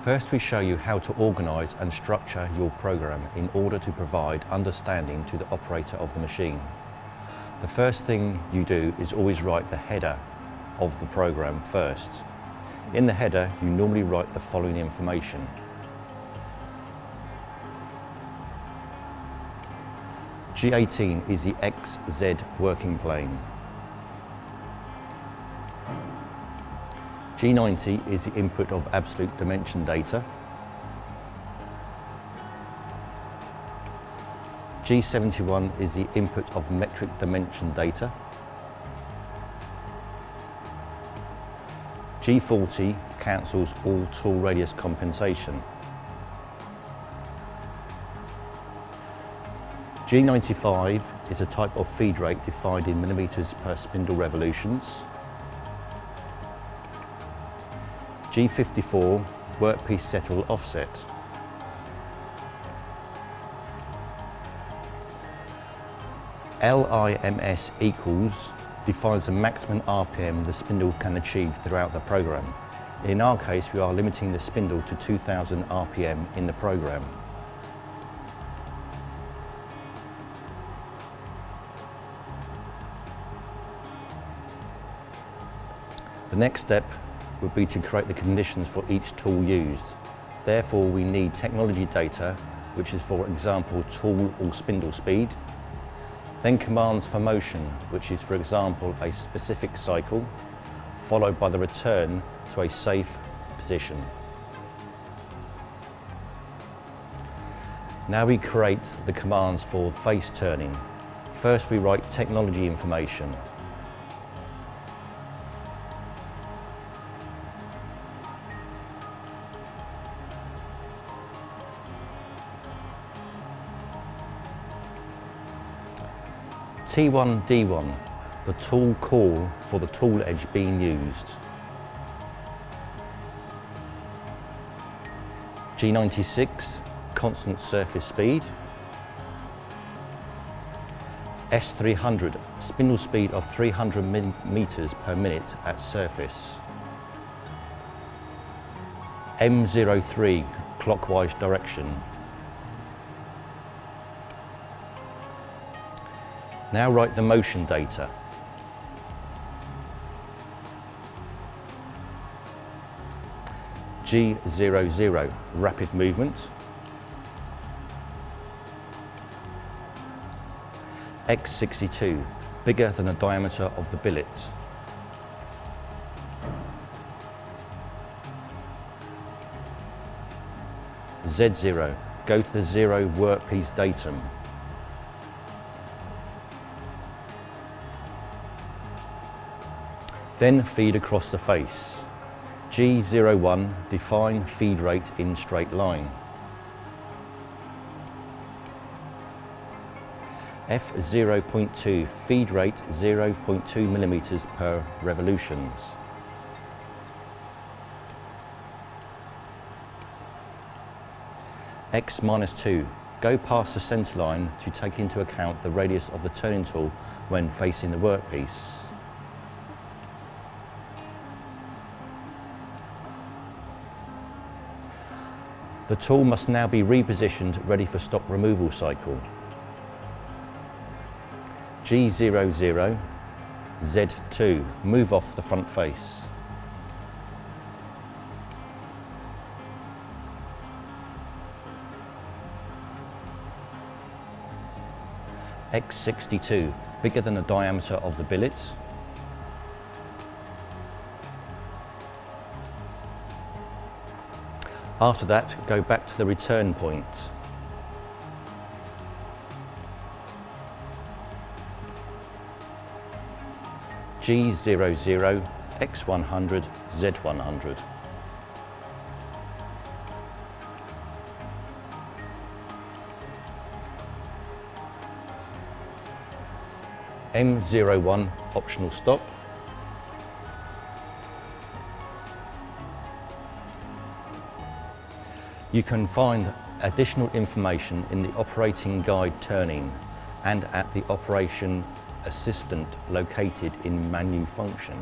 First, we show you how to organise and structure your program in order to provide understanding to the operator of the machine. The first thing you do is always write the header of the program first. In the header, you normally write the following information. G18 is the XZ working plane. G90 is the input of absolute dimension data. G71 is the input of metric dimension data. G40 cancels all tool radius compensation. G95 is a type of feed rate defined in millimetres per spindle revolutions. G54, workpiece settle offset. LIMS equals defines the maximum RPM the spindle can achieve throughout the program. In our case, we are limiting the spindle to 2000 RPM in the program. The next step would be to create the conditions for each tool used. Therefore, we need technology data, which is, for example, tool or spindle speed. Then commands for motion, which is, for example, a specific cycle, followed by the return to a safe position. Now we create the commands for face turning. First, we write technology information. T1, D1, the tool call for the tool edge being used. G96, constant surface speed. S300, spindle speed of 300 meters per minute at surface. M03, clockwise direction. Now write the motion data. G00, rapid movement. X62, bigger than the diameter of the billet. Z0, go to the zero workpiece datum. Then feed across the face. G01, define feed rate in straight line. F0.2, feed rate 0.2 millimeters per revolutions. X-2, go past the center line to take into account the radius of the turning tool when facing the workpiece. The tool must now be repositioned, ready for stop removal cycle. G00, Z2, move off the front face. X62, bigger than the diameter of the billet. After that, go back to the return point. G00, X100, Z100. M01, optional stop. You can find additional information in the operating guide turning and at the operation assistant located in menu function.